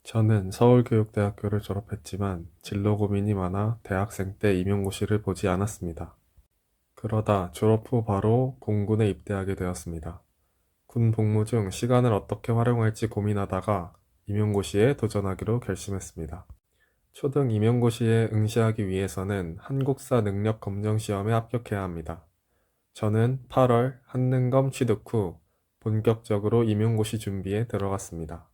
저는 서울교육대학교를 졸업했지만 진로 고민이 많아 대학생 때 임용고시를 보지 않았습니다. 그러다 졸업 후 바로 공군에 입대하게 되었습니다. 군 복무 중 시간을 어떻게 활용할지 고민하다가 임용고시에 도전하기로 결심했습니다. 초등 임용고시에 응시하기 위해서는 한국사 능력 검정 시험에 합격해야 합니다. 저는 8월 한능검 취득 후 본격적으로 임용고시 준비에 들어갔습니다.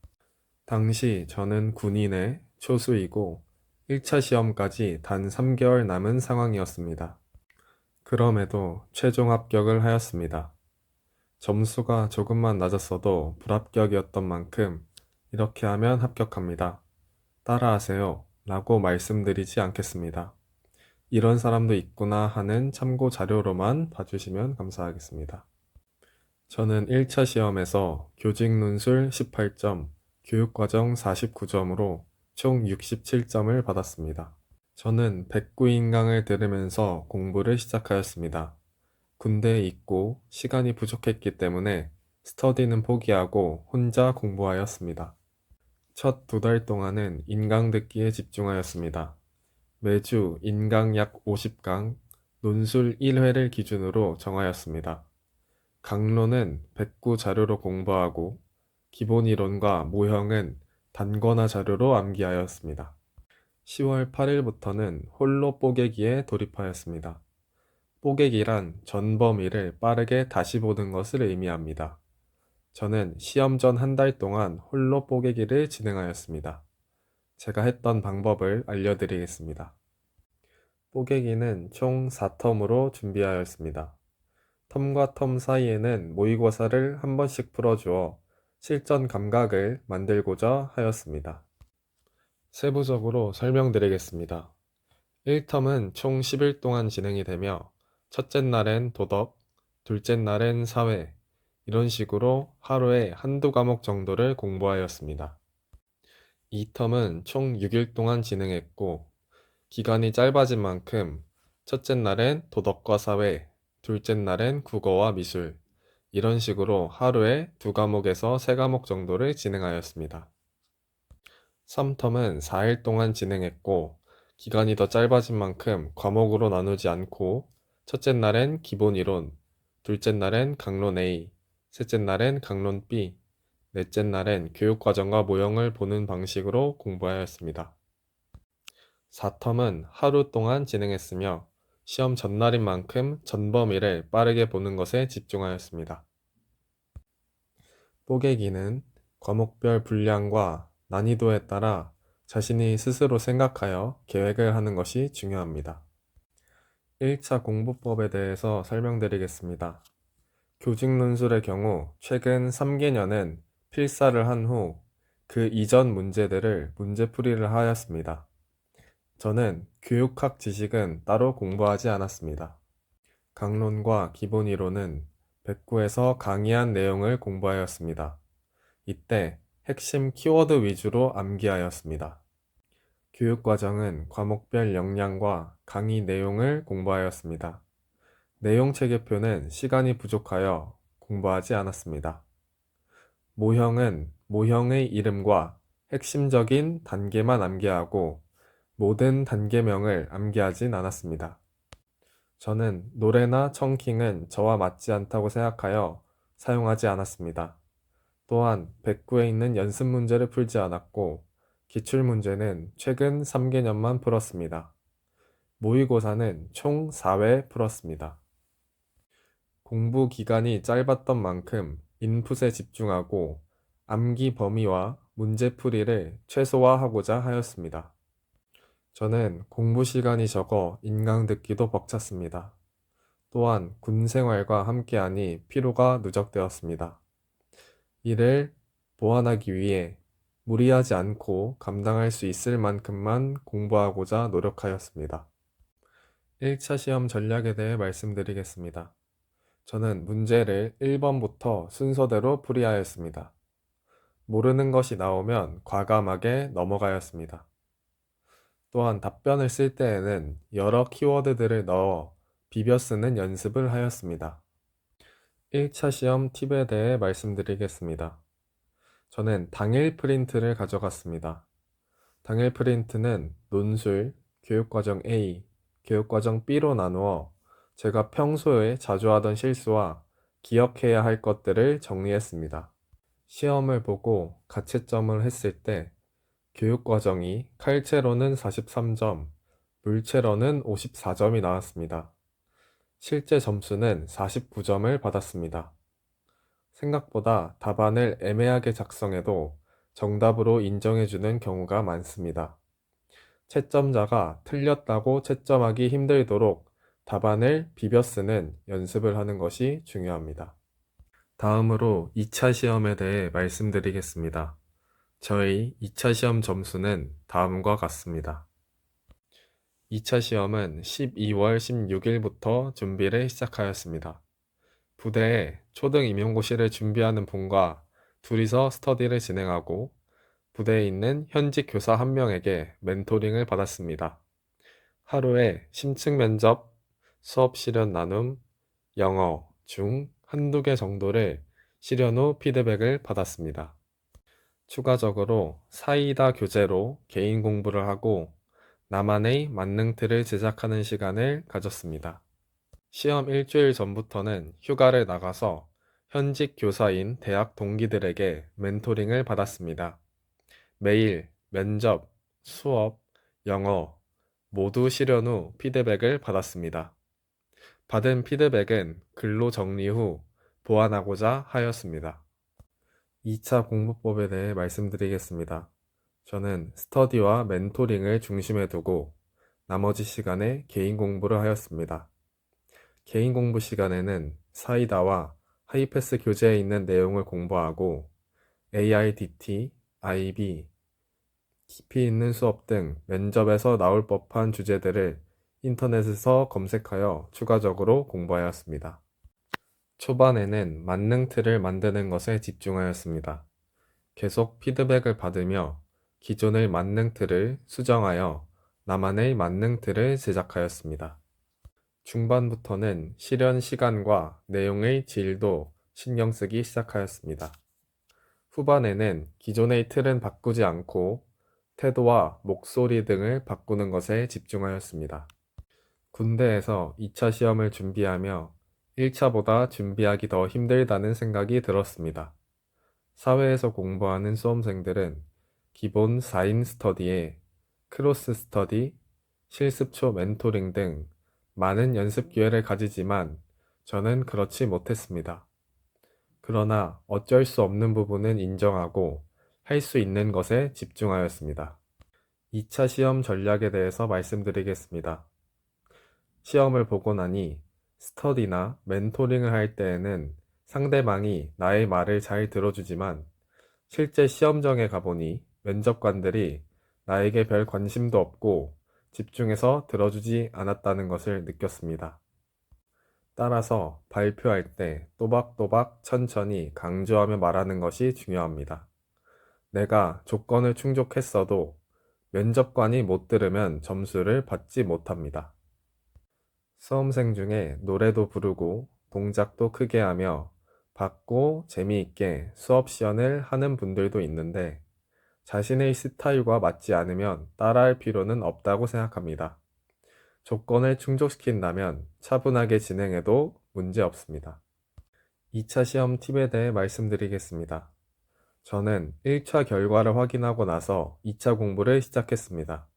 당시 저는 군인의 초수이고 1차 시험까지 단 3개월 남은 상황이었습니다. 그럼에도 최종 합격을 하였습니다. 점수가 조금만 낮았어도 불합격이었던 만큼 이렇게 하면 합격합니다. 따라하세요. 라고 말씀드리지 않겠습니다. 이런 사람도 있구나 하는 참고 자료로만 봐주시면 감사하겠습니다. 저는 1차 시험에서 교직 논술 18점, 교육과정 49점으로 총 67점을 받았습니다. 저는 백구인강을 들으면서 공부를 시작하였습니다. 군대에 있고 시간이 부족했기 때문에 스터디는 포기하고 혼자 공부하였습니다. 첫 2달 동안은 인강 듣기에 집중하였습니다. 매주 인강 약 50강, 논술 1회를 기준으로 정하였습니다. 강론은 백구 자료로 공부하고 기본 이론과 모형은 단권화 자료로 암기하였습니다. 10월 8일부터는 홀로 뽀개기에 돌입하였습니다. 뽀개기란 전범위를 빠르게 다시 보는 것을 의미합니다. 저는 시험 전 한 달 동안 홀로 뽀개기를 진행하였습니다. 제가 했던 방법을 알려드리겠습니다. 뽀개기는 총 4텀으로 준비하였습니다. 텀과 텀 사이에는 모의고사를 한 번씩 풀어주어 실전 감각을 만들고자 하였습니다. 세부적으로 설명드리겠습니다. 1텀은 총 10일 동안 진행이 되며 첫째 날엔 도덕, 둘째 날엔 사회, 이런 식으로 하루에 한두 과목 정도를 공부하였습니다. 2텀은 총 6일 동안 진행했고 기간이 짧아진 만큼 첫째 날엔 도덕과 사회, 둘째 날엔 국어와 미술, 이런 식으로 하루에 2과목에서 3과목 정도를 진행하였습니다. 3텀은 4일 동안 진행했고 기간이 더 짧아진 만큼 과목으로 나누지 않고 첫째 날엔 기본 이론, 둘째 날엔 강론 A, 셋째 날엔 강론 B, 넷째 날엔 교육과정과 모형을 보는 방식으로 공부하였습니다. 4텀은 하루 동안 진행했으며 시험 전날인 만큼 전범위를 빠르게 보는 것에 집중하였습니다. 뽀개기는 과목별 분량과 난이도에 따라 자신이 스스로 생각하여 계획을 하는 것이 중요합니다. 1차 공부법에 대해서 설명드리겠습니다. 교직 논술의 경우 최근 3개년은 필사를 한 후 그 이전 문제들을 문제풀이를 하였습니다. 저는 교육학 지식은 따로 공부하지 않았습니다. 강론과 기본 이론은 백구에서 강의한 내용을 공부하였습니다. 이때 핵심 키워드 위주로 암기하였습니다. 교육과정은 과목별 역량과 강의 내용을 공부하였습니다. 내용 체계표는 시간이 부족하여 공부하지 않았습니다. 모형은 모형의 이름과 핵심적인 단계만 암기하고 모든 단계명을 암기하진 않았습니다. 저는 노래나 청킹은 저와 맞지 않다고 생각하여 사용하지 않았습니다. 또한 백구에 있는 연습 문제를 풀지 않았고 기출문제는 최근 3개년만 풀었습니다. 모의고사는 총 4회 풀었습니다. 공부 기간이 짧았던 만큼 인풋에 집중하고 암기 범위와 문제풀이를 최소화하고자 하였습니다. 저는 공부 시간이 적어 인강 듣기도 벅찼습니다. 또한 군 생활과 함께하니 피로가 누적되었습니다. 이를 보완하기 위해 무리하지 않고 감당할 수 있을 만큼만 공부하고자 노력하였습니다. 1차 시험 전략에 대해 말씀드리겠습니다. 저는 문제를 1번부터 순서대로 풀이하였습니다. 모르는 것이 나오면 과감하게 넘어가였습니다. 또한 답변을 쓸 때에는 여러 키워드들을 넣어 비벼 쓰는 연습을 하였습니다. 1차 시험 팁에 대해 말씀드리겠습니다. 저는 당일 프린트를 가져갔습니다. 당일 프린트는 논술, 교육과정 A, 교육과정 B로 나누어 제가 평소에 자주 하던 실수와 기억해야 할 것들을 정리했습니다. 시험을 보고 가채점을 했을 때 교육과정이 칼체로는 43점, 물체로는 54점이 나왔습니다. 실제 점수는 49점을 받았습니다. 생각보다 답안을 애매하게 작성해도 정답으로 인정해주는 경우가 많습니다. 채점자가 틀렸다고 채점하기 힘들도록 답안을 비벼 쓰는 연습을 하는 것이 중요합니다. 다음으로 2차 시험에 대해 말씀드리겠습니다. 저희 2차 시험 점수는 다음과 같습니다. 2차 시험은 12월 16일부터 준비를 시작하였습니다. 부대에 초등 임용고시를 준비하는 분과 둘이서 스터디를 진행하고 부대에 있는 현직 교사 한 명에게 멘토링을 받았습니다. 하루에 심층 면접, 수업 실현 나눔, 영어, 중 한두 개 정도를 실현 후 피드백을 받았습니다. 추가적으로 사이다 교재로 개인 공부를 하고 나만의 만능틀을 제작하는 시간을 가졌습니다. 시험 일주일 전부터는 휴가를 나가서 현직 교사인 대학 동기들에게 멘토링을 받았습니다. 매일 면접, 수업, 영어 모두 실현 후 피드백을 받았습니다. 받은 피드백은 글로 정리 후 보완하고자 하였습니다. 2차 공부법에 대해 말씀드리겠습니다. 저는 스터디와 멘토링을 중심에 두고 나머지 시간에 개인 공부를 하였습니다. 개인 공부 시간에는 사이다와 하이패스 교재에 있는 내용을 공부하고 AIDT, IB, 깊이 있는 수업 등 면접에서 나올 법한 주제들을 인터넷에서 검색하여 추가적으로 공부하였습니다. 초반에는 만능틀을 만드는 것에 집중하였습니다. 계속 피드백을 받으며 기존의 만능틀을 수정하여 나만의 만능틀을 제작하였습니다. 중반부터는 실현 시간과 내용의 질도 신경 쓰기 시작하였습니다. 후반에는 기존의 틀은 바꾸지 않고 태도와 목소리 등을 바꾸는 것에 집중하였습니다. 군대에서 2차 시험을 준비하며 1차보다 준비하기 더 힘들다는 생각이 들었습니다. 사회에서 공부하는 수험생들은 기본 4인 스터디에 크로스 스터디, 실습초 멘토링 등 많은 연습 기회를 가지지만 저는 그렇지 못했습니다. 그러나 어쩔 수 없는 부분은 인정하고 할 수 있는 것에 집중하였습니다. 2차 시험 전략에 대해서 말씀드리겠습니다. 시험을 보고 나니 스터디나 멘토링을 할 때에는 상대방이 나의 말을 잘 들어주지만 실제 시험장에 가보니 면접관들이 나에게 별 관심도 없고 집중해서 들어주지 않았다는 것을 느꼈습니다. 따라서 발표할 때 또박또박 천천히 강조하며 말하는 것이 중요합니다. 내가 조건을 충족했어도 면접관이 못 들으면 점수를 받지 못합니다. 수험생 중에 노래도 부르고 동작도 크게 하며 밝고 재미있게 수업 시연을 하는 분들도 있는데 자신의 스타일과 맞지 않으면 따라할 필요는 없다고 생각합니다. 조건을 충족시킨다면 차분하게 진행해도 문제 없습니다. 2차 시험 팁에 대해 말씀드리겠습니다. 저는 1차 결과를 확인하고 나서 2차 공부를 시작했습니다.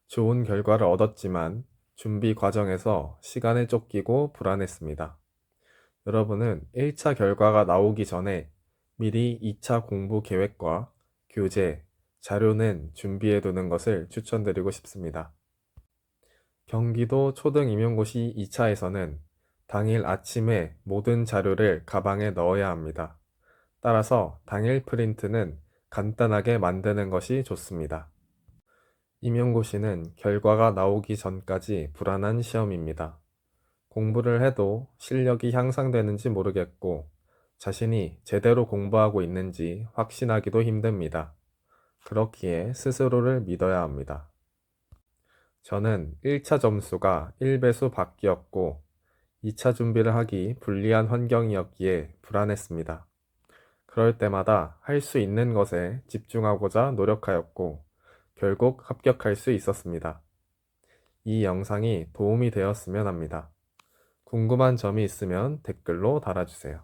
좋은 결과를 얻었지만 준비 과정에서 시간에 쫓기고 불안했습니다. 여러분은 1차 결과가 나오기 전에 미리 2차 공부 계획과 교재, 자료는 준비해 두는 것을 추천드리고 싶습니다. 경기도 초등 임용고시 2차에서는 당일 아침에 모든 자료를 가방에 넣어야 합니다. 따라서 당일 프린트는 간단하게 만드는 것이 좋습니다. 임용고시는 결과가 나오기 전까지 불안한 시험입니다. 공부를 해도 실력이 향상되는지 모르겠고 자신이 제대로 공부하고 있는지 확신하기도 힘듭니다. 그렇기에 스스로를 믿어야 합니다. 저는 1차 점수가 1배수 밖이었고 2차 준비를 하기 불리한 환경이었기에 불안했습니다. 그럴 때마다 할 수 있는 것에 집중하고자 노력하였고, 결국 합격할 수 있었습니다. 이 영상이 도움이 되었으면 합니다. 궁금한 점이 있으면 댓글로 달아주세요.